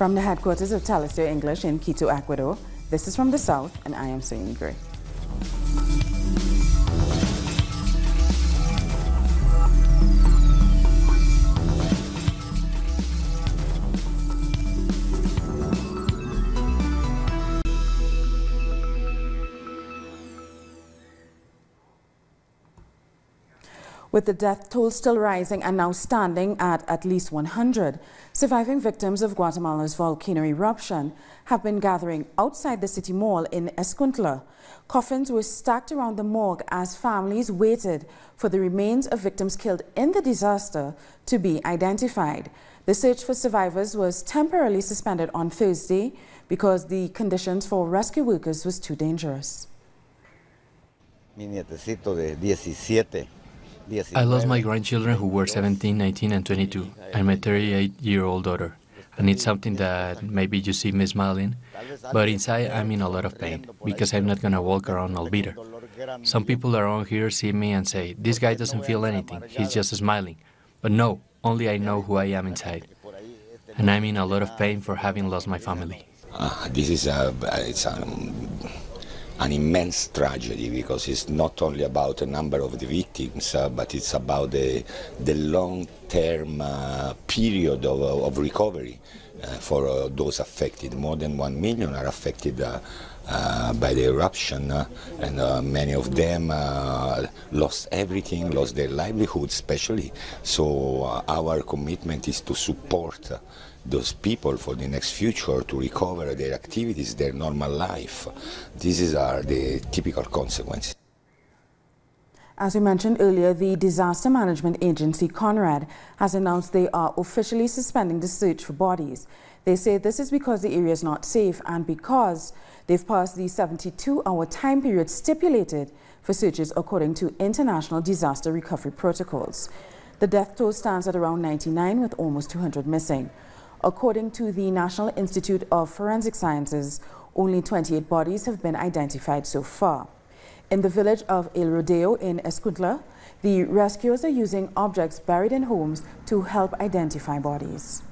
From the headquarters of Telesur English in Quito, Ecuador, this is From the South, and I am Soyini Gray. With the death toll still rising and now standing at least 100, surviving victims of Guatemala's volcano eruption have been gathering outside the city mall in Escuintla. Coffins were stacked around the morgue as families waited for the remains of victims killed in the disaster to be identified. The search for survivors was temporarily suspended on Thursday because the conditions for rescue workers was too dangerous. Mi nietecito de 17. I lost my grandchildren who were 17, 19, and 22, and my 38-year-old daughter. And it's something that maybe you see me smiling, but inside I'm in a lot of pain, because I'm not going to walk around all bitter. Some people around here see me and say, this guy doesn't feel anything, he's just smiling. But no, only I know who I am inside. And I'm in a lot of pain for having lost my family. This is an immense tragedy, because it's not only about the number of the victims, but it's about the long-term period of recovery for those affected. More than 1 million are affected by the eruption, and many of them lost everything, lost their livelihood especially. So our commitment is to support those people for the next future, to recover their activities, their normal life. These are the typical consequences. As we mentioned earlier, the disaster management agency, CONRAD, has announced they are officially suspending the search for bodies. They say this is because the area is not safe and because they've passed the 72-hour time period stipulated for searches according to international disaster recovery protocols. The death toll stands at around 99, with almost 200 missing. According to the National Institute of Forensic Sciences, only 28 bodies have been identified so far. In the village of El Rodeo in Escuintla, the rescuers are using objects buried in homes to help identify bodies.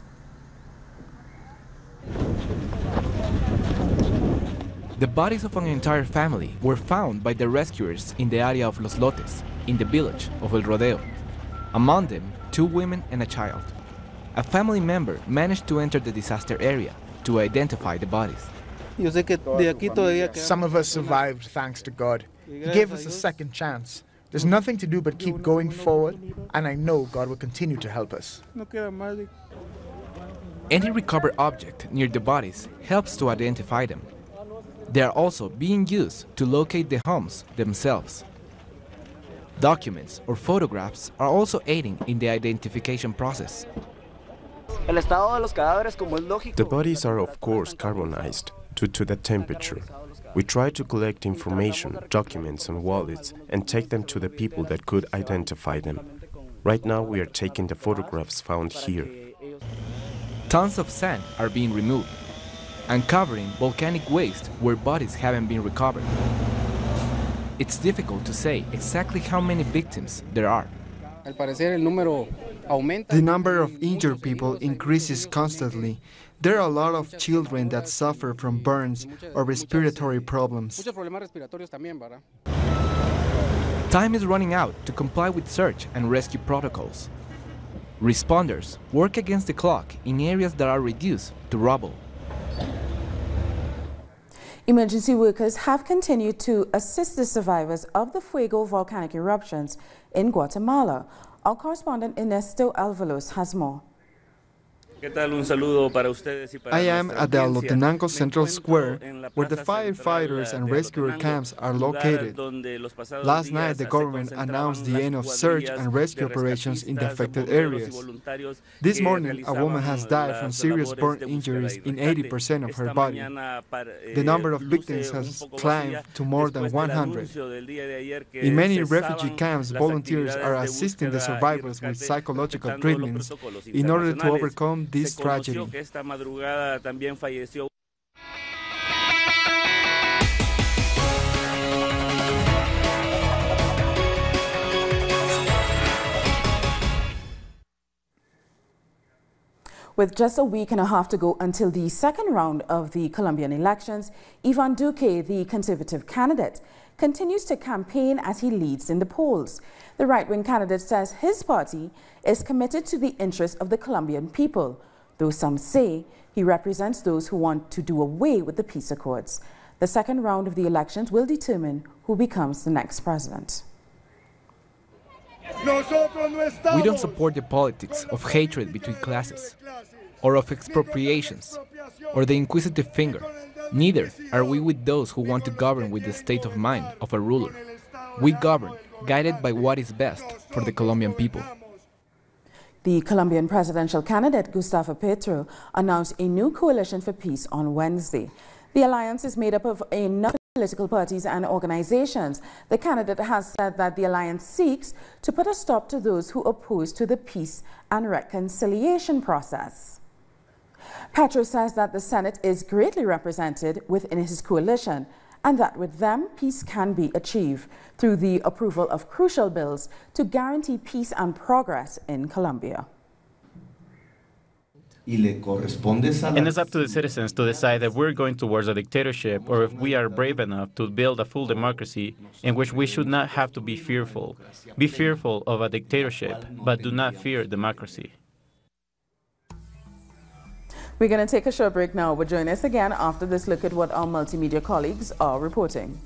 The bodies of an entire family were found by the rescuers in the area of Los Lotes, in the village of El Rodeo. Among them, 2 women and a child. A family member managed to enter the disaster area to identify the bodies. Some of us survived thanks to God. He gave us a second chance. There's nothing to do but keep going forward, and I know God will continue to help us. Any recovered object near the bodies helps to identify them. They are also being used to locate the homes themselves. Documents or photographs are also aiding in the identification process. The bodies are of course carbonized due to the temperature. We try to collect information, documents and wallets and take them to the people that could identify them. Right now we are taking the photographs found here. Tons of sand are being removed, uncovering volcanic waste where bodies haven't been recovered. It's difficult to say exactly how many victims there are. The number of injured people increases constantly. There are a lot of children that suffer from burns or respiratory problems. Time is running out to comply with search and rescue protocols. Responders work against the clock in areas that are reduced to rubble. Emergency workers have continued to assist the survivors of the Fuego volcanic eruptions in Guatemala. Our correspondent Ernesto Alvalos has more. I am at the Alotenango Central Square, where the firefighters and rescue camps are located. Last night, the government announced the end of search and rescue operations in the affected areas. This morning, a woman has died from serious burn injuries in 80% of her body. The number of victims has climbed to more than 100. In many refugee camps, volunteers are assisting the survivors with psychological treatments in order to overcome this tragedy. With just a week and a half to go until the second round of the Colombian elections, Ivan Duque, the conservative candidate, continues to campaign as he leads in the polls. The right-wing candidate says his party is committed to the interests of the Colombian people, though some say he represents those who want to do away with the peace accords. The second round of the elections will determine who becomes the next president. We don't support the politics of hatred between classes, or of expropriations, or the inquisitive finger. Neither are we with those who want to govern with the state of mind of a ruler. We govern, guided by what is best for the Colombian people. The Colombian presidential candidate, Gustavo Petro, announced a new coalition for peace on Wednesday. The alliance is made up of a number of political parties and organizations. The candidate has said that the alliance seeks to put a stop to those who oppose to the peace and reconciliation process. Petro says that the Senate is greatly represented within his coalition and that with them, peace can be achieved through the approval of crucial bills to guarantee peace and progress in Colombia. And it's up to the citizens to decide if we're going towards a dictatorship or if we are brave enough to build a full democracy in which we should not have to be fearful. Be fearful of a dictatorship, but do not fear democracy. We're going to take a short break now, but join us again after this look at what our multimedia colleagues are reporting.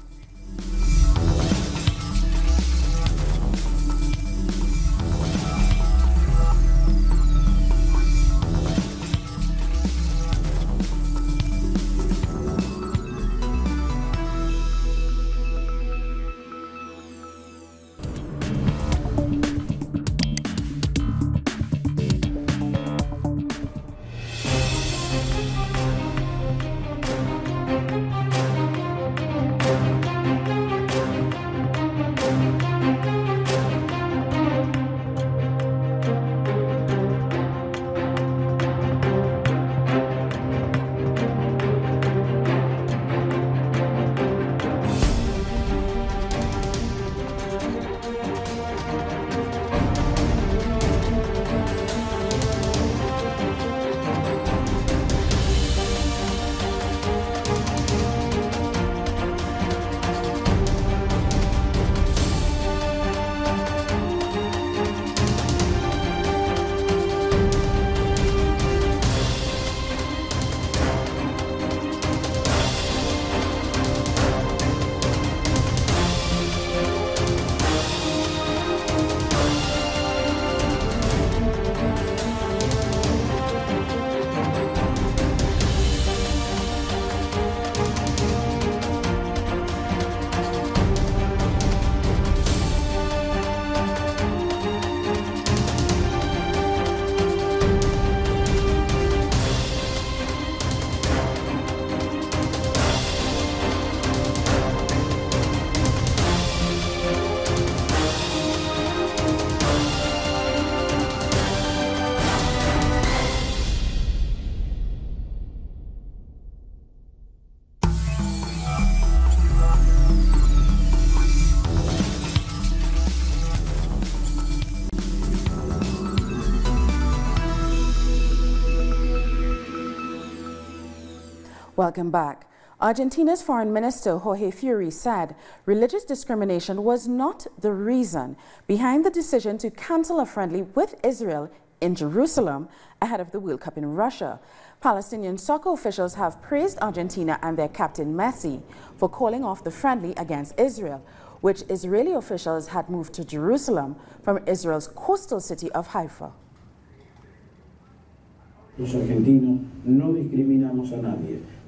Welcome back. Argentina's Foreign Minister Jorge Fury said religious discrimination was not the reason behind the decision to cancel a friendly with Israel in Jerusalem ahead of the World Cup in Russia. Palestinian soccer officials have praised Argentina and their captain Messi for calling off the friendly against Israel, which Israeli officials had moved to Jerusalem from Israel's coastal city of Haifa.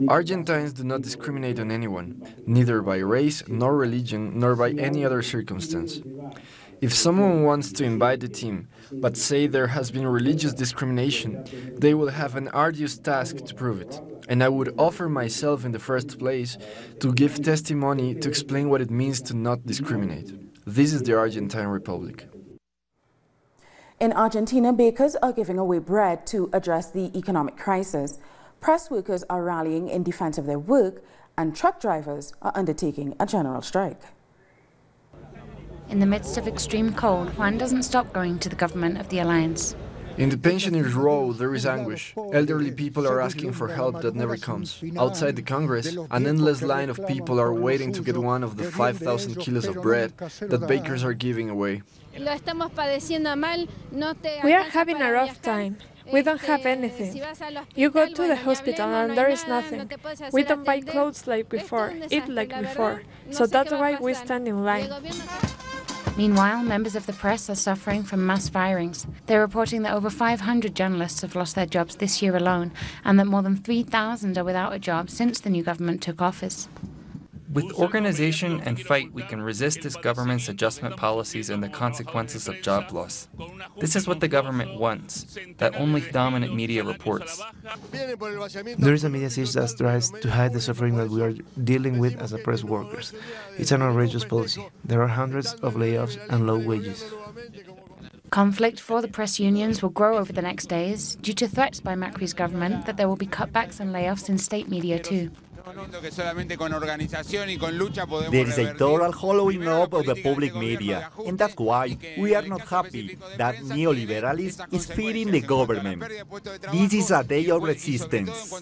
Argentines do not discriminate on anyone, neither by race, nor religion, nor by any other circumstance. If someone wants to invite the team, but say there has been religious discrimination, they will have an arduous task to prove it. And I would offer myself in the first place to give testimony to explain what it means to not discriminate. This is the Argentine Republic. In Argentina, bakers are giving away bread to address the economic crisis. Press workers are rallying in defense of their work, and truck drivers are undertaking a general strike. In the midst of extreme cold, Juan doesn't stop going to the government of the alliance. In the pensioners' row, there is anguish. Elderly people are asking for help that never comes. Outside the Congress, an endless line of people are waiting to get one of the 5,000 kilos of bread that bakers are giving away. We are having a rough time. We don't have anything. You go to the hospital and there is nothing. We don't buy clothes like before, eat like before. So that's why we stand in line. Meanwhile, members of the press are suffering from mass firings. They're reporting that over 500 journalists have lost their jobs this year alone, and that more than 3,000 are without a job since the new government took office. With organization and fight, we can resist this government's adjustment policies and the consequences of job loss. This is what the government wants, that only dominant media reports. There is a media siege that tries to hide the suffering that we are dealing with as a press workers. It's an outrageous policy. There are hundreds of layoffs and low wages. Conflict for the press unions will grow over the next days due to threats by Macri's government that there will be cutbacks and layoffs in state media too. There is a total hollowing up of the public media, and that's why we are not happy that neoliberalism is feeding the government. This is a day of resistance.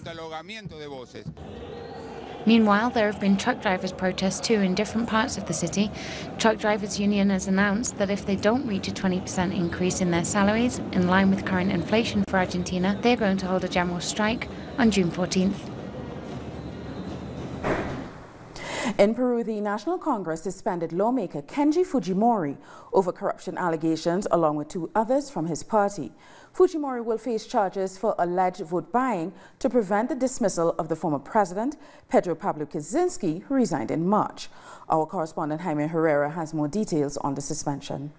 Meanwhile, there have been truck drivers' protests too in different parts of the city. Truck Drivers Union has announced that if they don't reach a 20% increase in their salaries, in line with current inflation for Argentina, they're going to hold a general strike on June 14th. In Peru, the National Congress suspended lawmaker Kenji Fujimori over corruption allegations along with 2 others from his party. Fujimori will face charges for alleged vote buying to prevent the dismissal of the former president, Pedro Pablo Kuczynski, who resigned in March. Our correspondent Jaime Herrera has more details on the suspension.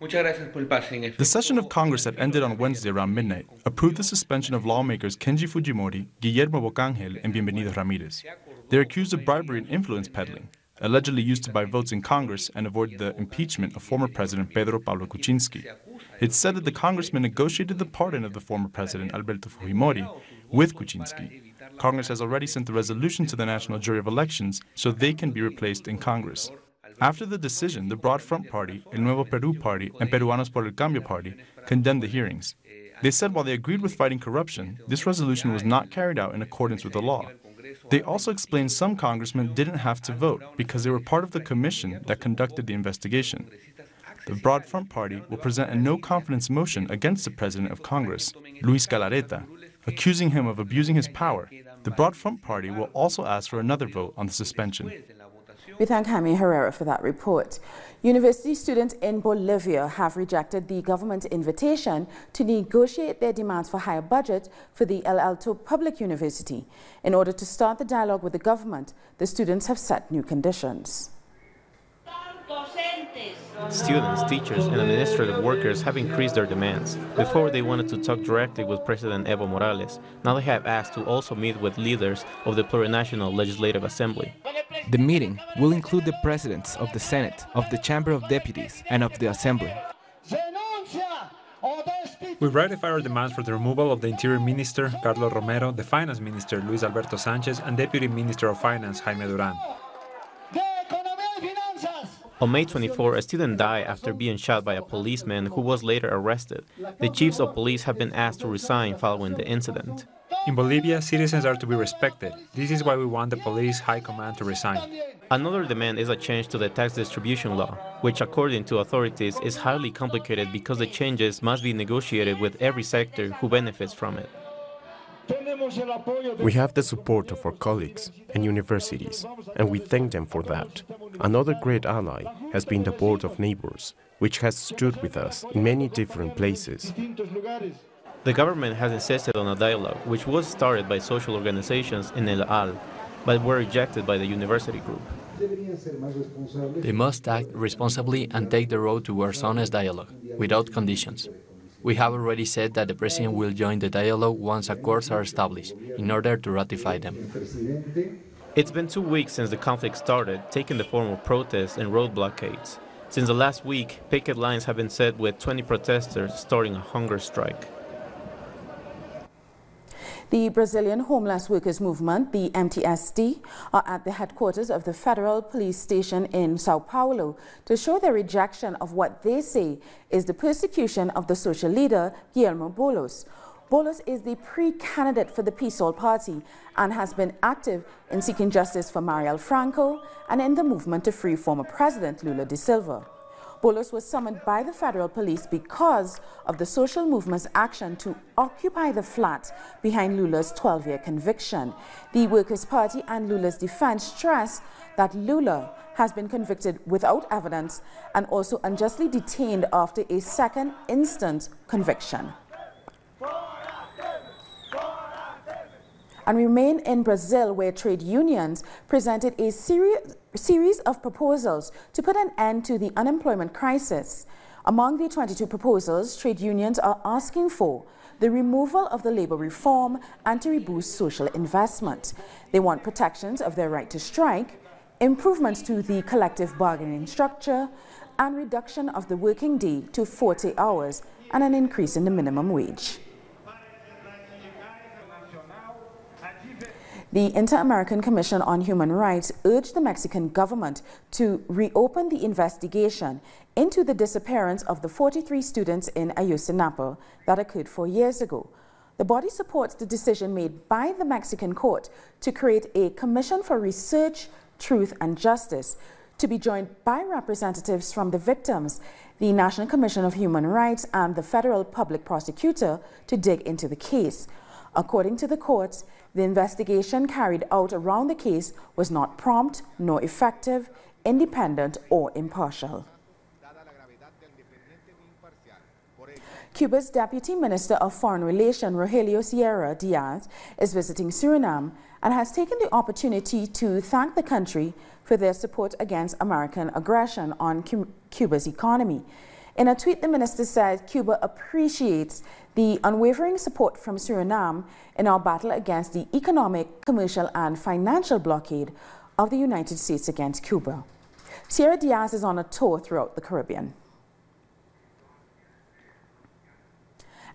The session of Congress that ended on Wednesday around midnight approved the suspension of lawmakers Kenji Fujimori, Guillermo Bocángel, and Bienvenido Ramírez. They're accused of bribery and influence peddling, allegedly used to buy votes in Congress and avoid the impeachment of former President Pedro Pablo Kuczynski. It's said that the congressman negotiated the pardon of the former president, Alberto Fujimori, with Kuczynski. Congress has already sent the resolution to the National Jury of Elections so they can be replaced in Congress. After the decision, the Broad Front Party, El Nuevo Perú Party, and Peruanos por el Cambio Party condemned the hearings. They said while they agreed with fighting corruption, this resolution was not carried out in accordance with the law. They also explained some congressmen didn't have to vote because they were part of the commission that conducted the investigation. The Broad Front Party will present a no-confidence motion against the President of Congress, Luis Galarreta, accusing him of abusing his power. The Broad Front Party will also ask for another vote on the suspension. We thank Jaime Herrera for that report. University students in Bolivia have rejected the government's invitation to negotiate their demands for higher budget for the El Alto Public University. In order to start the dialogue with the government, the students have set new conditions. Students, teachers, and administrative workers have increased their demands. Before, they wanted to talk directly with President Evo Morales. Now they have asked to also meet with leaders of the Plurinational Legislative Assembly. The meeting will include the presidents of the Senate, of the Chamber of Deputies, and of the Assembly. We ratify our demands for the removal of the Interior Minister, Carlos Romero, the Finance Minister, Luis Alberto Sanchez, and Deputy Minister of Finance, Jaime Duran. On May 24, a student died after being shot by a policeman who was later arrested. The chiefs of police have been asked to resign following the incident. In Bolivia, citizens are to be respected. This is why we want the police high command to resign. Another demand is a change to the tax distribution law, which according to authorities is highly complicated because the changes must be negotiated with every sector who benefits from it. We have the support of our colleagues and universities, and we thank them for that. Another great ally has been the Board of Neighbors, which has stood with us in many different places. The government has insisted on a dialogue, which was started by social organizations in El Al, but were rejected by the university group. They must act responsibly and take the road towards honest dialogue, without conditions. We have already said that the President will join the dialogue once accords are established, in order to ratify them. It's been 2 weeks since the conflict started, taking the form of protests and road blockades. Since the last week, picket lines have been set with 20 protesters starting a hunger strike. The Brazilian Homeless Workers Movement, the FtS, are at the headquarters of the federal police station in Sao Paulo to show their rejection of what they say is the persecution of the social leader Guillermo Boulos. Boulos is the pre-candidate for the PSOL party and has been active in seeking justice for Marielle Franco and in the movement to free former President Lula da Silva. Boulos was summoned by the federal police because of the social movement's action to occupy the flat behind Lula's 12-year conviction. The Workers' Party and Lula's defense stress that Lula has been convicted without evidence and also unjustly detained after a second instant conviction. And we remain in Brazil, where trade unions presented a series of proposals to put an end to the unemployment crisis. Among the 22 proposals, trade unions are asking for the removal of the labor reform and to reboost social investment. They want protections of their right to strike, improvements to the collective bargaining structure, and reduction of the working day to 40 hours and an increase in the minimum wage. The Inter-American Commission on Human Rights urged the Mexican government to reopen the investigation into the disappearance of the 43 students in Ayotzinapa that occurred 4 years ago. The body supports the decision made by the Mexican court to create a Commission for Research, Truth and Justice, to be joined by representatives from the victims, the National Commission of Human Rights and the Federal Public Prosecutor to dig into the case. According to the courts, the investigation carried out around the case was not prompt, nor effective, independent, or impartial. Cuba's Deputy Minister of Foreign Relations, Rogelio Sierra Diaz, is visiting Suriname and has taken the opportunity to thank the country for their support against American aggression on Cuba's economy. In a tweet, the minister said Cuba appreciates the unwavering support from Suriname in our battle against the economic, commercial, and financial blockade of the United States against Cuba. Sierra Diaz is on a tour throughout the Caribbean.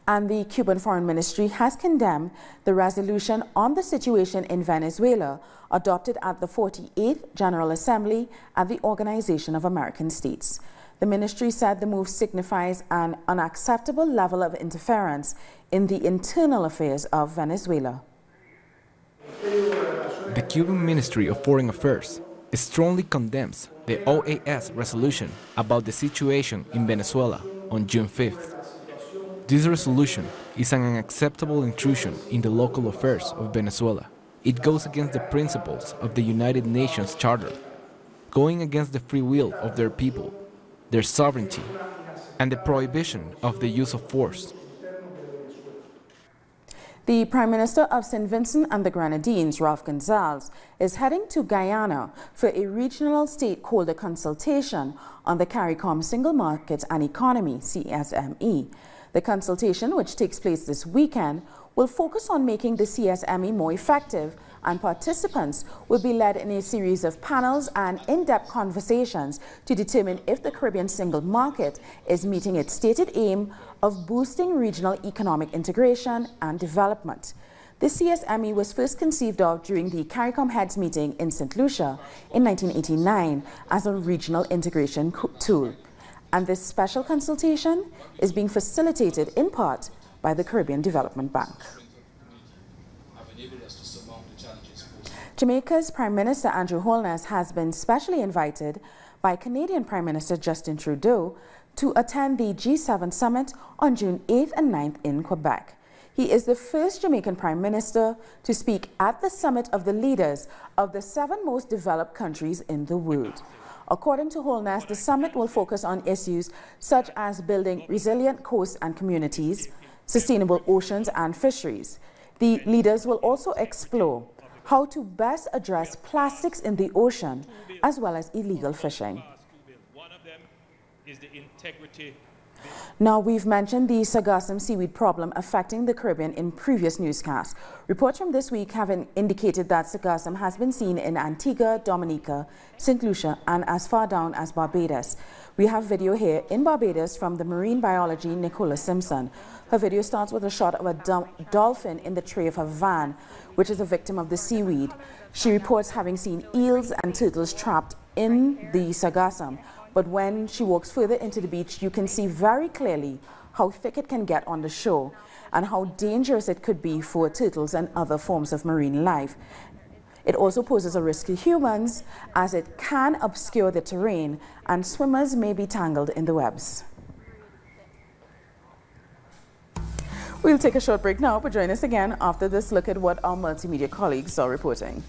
And the Cuban Foreign Ministry has condemned the resolution on the situation in Venezuela adopted at the 48th General Assembly at the Organization of American States. The ministry said the move signifies an unacceptable level of interference in the internal affairs of Venezuela. The Cuban Ministry of Foreign Affairs strongly condemns the OAS resolution about the situation in Venezuela on June 5th. This resolution is an unacceptable intrusion in the local affairs of Venezuela. It goes against the principles of the United Nations Charter, going against the free will of their people, their sovereignty, and the prohibition of the use of force. The Prime Minister of St. Vincent and the Grenadines, Ralph Gonsalves, is heading to Guyana for a regional stakeholder consultation on the CARICOM Single Market and Economy, CSME. The consultation, which takes place this weekend, will focus on making the CSME more effective, and participants will be led in a series of panels and in-depth conversations to determine if the Caribbean single market is meeting its stated aim of boosting regional economic integration and development. The CSME was first conceived of during the CARICOM Heads meeting in St. Lucia in 1989 as a regional integration tool. And this special consultation is being facilitated in part by the Caribbean Development Bank. Jamaica's Prime Minister Andrew Holness has been specially invited by Canadian Prime Minister Justin Trudeau to attend the G7 summit on June 8th and 9th in Quebec. He is the first Jamaican Prime Minister to speak at the summit of the leaders of the 7 most developed countries in the world. According to Holness, the summit will focus on issues such as building resilient coasts and communities, sustainable oceans and fisheries. The leaders will also explore how to best address plastics in the ocean, as well as illegal fishing. Now, we've mentioned the sargassum seaweed problem affecting the Caribbean in previous newscasts. Reports from this week have indicated that sargassum has been seen in Antigua, Dominica, St. Lucia, and as far down as Barbados. We have video here in Barbados from the marine biologist Nicola Simpson. Her video starts with a shot of a dolphin in the tray of her van, which is a victim of the seaweed. She reports having seen eels and turtles trapped in the sargassum. But when she walks further into the beach, you can see very clearly how thick it can get on the shore and how dangerous it could be for turtles and other forms of marine life. It also poses a risk to humans as it can obscure the terrain and swimmers may be tangled in the webs. We'll take a short break now, but join us again after this look at what our multimedia colleagues are reporting.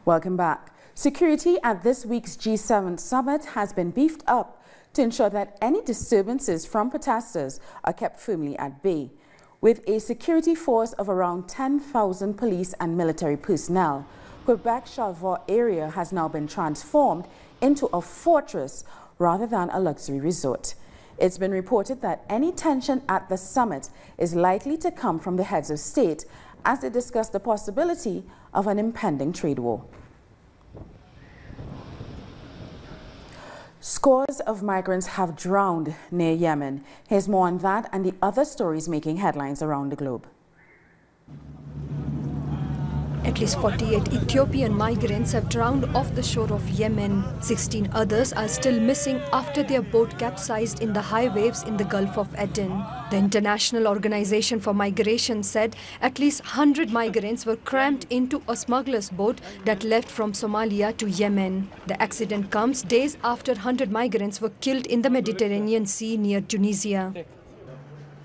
Welcome back. Security at this week's G7 summit has been beefed up to ensure that any disturbances from protesters are kept firmly at bay. With a security force of around 10,000 police and military personnel, Quebec-Charlevoix area has now been transformed into a fortress rather than a luxury resort. It's been reported that any tension at the summit is likely to come from the heads of state as they discuss the possibility of an impending trade war. Scores of migrants have drowned near Yemen. Here's more on that and the other stories making headlines around the globe. At least 48 Ethiopian migrants have drowned off the shore of Yemen. 16 others are still missing after their boat capsized in the high waves in the Gulf of Aden. The International Organization for Migration said at least 100 migrants were crammed into a smuggler's boat that left from Somalia to Yemen. The accident comes days after 100 migrants were killed in the Mediterranean Sea near Tunisia.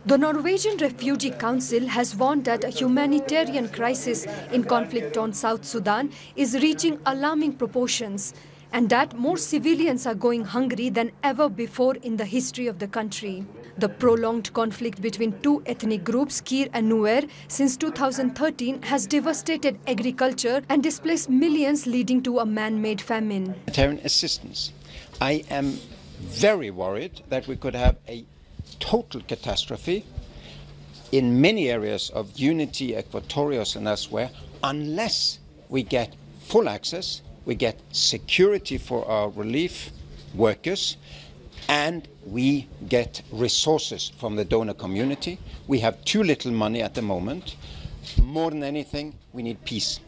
The Norwegian Refugee Council has warned that a humanitarian crisis in conflict-torn South Sudan is reaching alarming proportions and that more civilians are going hungry than ever before in the history of the country. The prolonged conflict between two ethnic groups, Kir and Nuer, since 2013 has devastated agriculture and displaced millions, leading to a man-made famine. Humanitarian assistance. I am very worried that we could have a total catastrophe in many areas of Unity, Equatorius and elsewhere, unless we get full access, we get security for our relief workers, and we get resources from the donor community. We have too little money at the moment. More than anything, we need peace.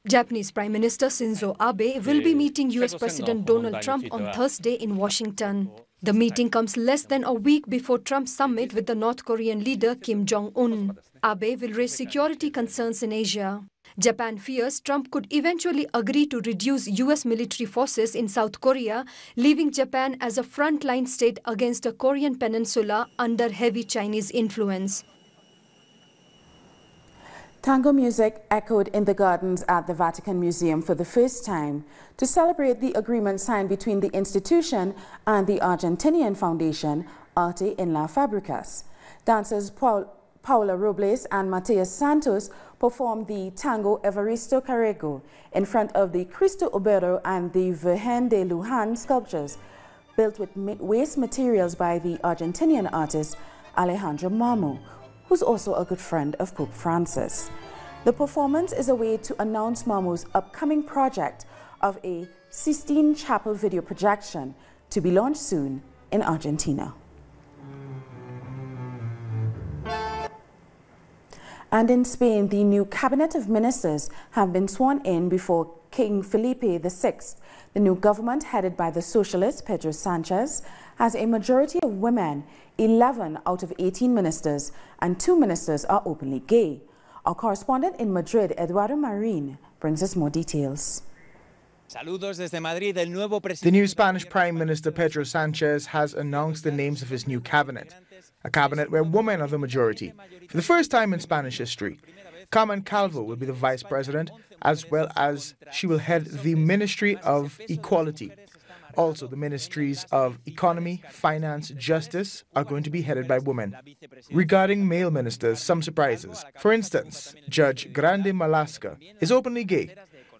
Japanese Prime Minister Shinzo Abe will be meeting US President Donald Trump on Thursday in Washington. The meeting comes less than a week before Trump's summit with the North Korean leader Kim Jong-un. Abe will raise security concerns in Asia. Japan fears Trump could eventually agree to reduce US military forces in South Korea, leaving Japan as a frontline state against a Korean peninsula under heavy Chinese influence. Tango music echoed in the gardens at the Vatican Museum for the first time to celebrate the agreement signed between the institution and the Argentinian foundation Arte en las Fábricas. Dancers Paula Robles and Mateus Santos performed the tango Evaristo Carrego in front of the Cristo Obrero and the Virgen de Luján sculptures built with waste materials by the Argentinian artist Alejandro Marmo, who's also a good friend of Pope Francis. The performance is a way to announce Marmo's upcoming project of a Sistine Chapel video projection to be launched soon in Argentina. And in Spain, the new cabinet of ministers have been sworn in before King Felipe VI. The new government, headed by the socialist Pedro Sanchez, has a majority of women. 11 out of 18 ministers and 2 ministers are openly gay. Our correspondent in Madrid, Eduardo Marin, brings us more details. The new Spanish Prime Minister Pedro Sanchez has announced the names of his new cabinet, a cabinet where women are the majority. For the first time in Spanish history, Carmen Calvo will be the vice president, as well as she will head the Ministry of Equality. Also, the ministries of Economy, Finance, Justice are going to be headed by women. Regarding male ministers, some surprises. For instance, Judge Grande Malasca is openly gay.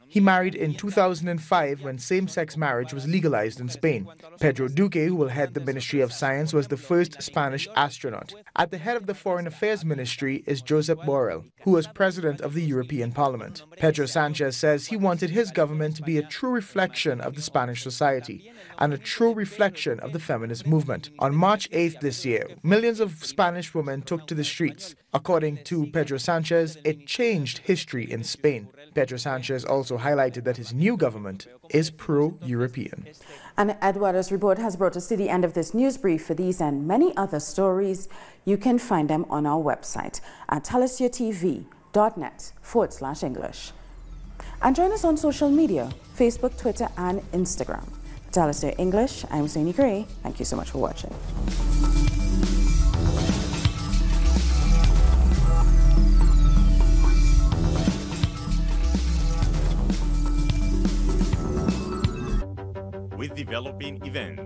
He married in 2005 when same-sex marriage was legalized in Spain. Pedro Duque, who will head the Ministry of Science, was the first Spanish astronaut. At the head of the Foreign Affairs Ministry is Josep Borrell, who was president of the European Parliament. Pedro Sanchez says he wanted his government to be a true reflection of the Spanish society and a true reflection of the feminist movement. On March 8th this year, millions of Spanish women took to the streets. According to Pedro Sanchez, it changed history in Spain. Pedro Sanchez also highlighted that his new government is pro-European. And Eduardo's report has brought us to the end of this news brief. For these and many other stories, you can find them on our website at telesurtv.net/English. And join us on social media, Facebook, Twitter, and Instagram. For Telesur English, I'm Sony Gray. Thank you so much for watching. With developing events.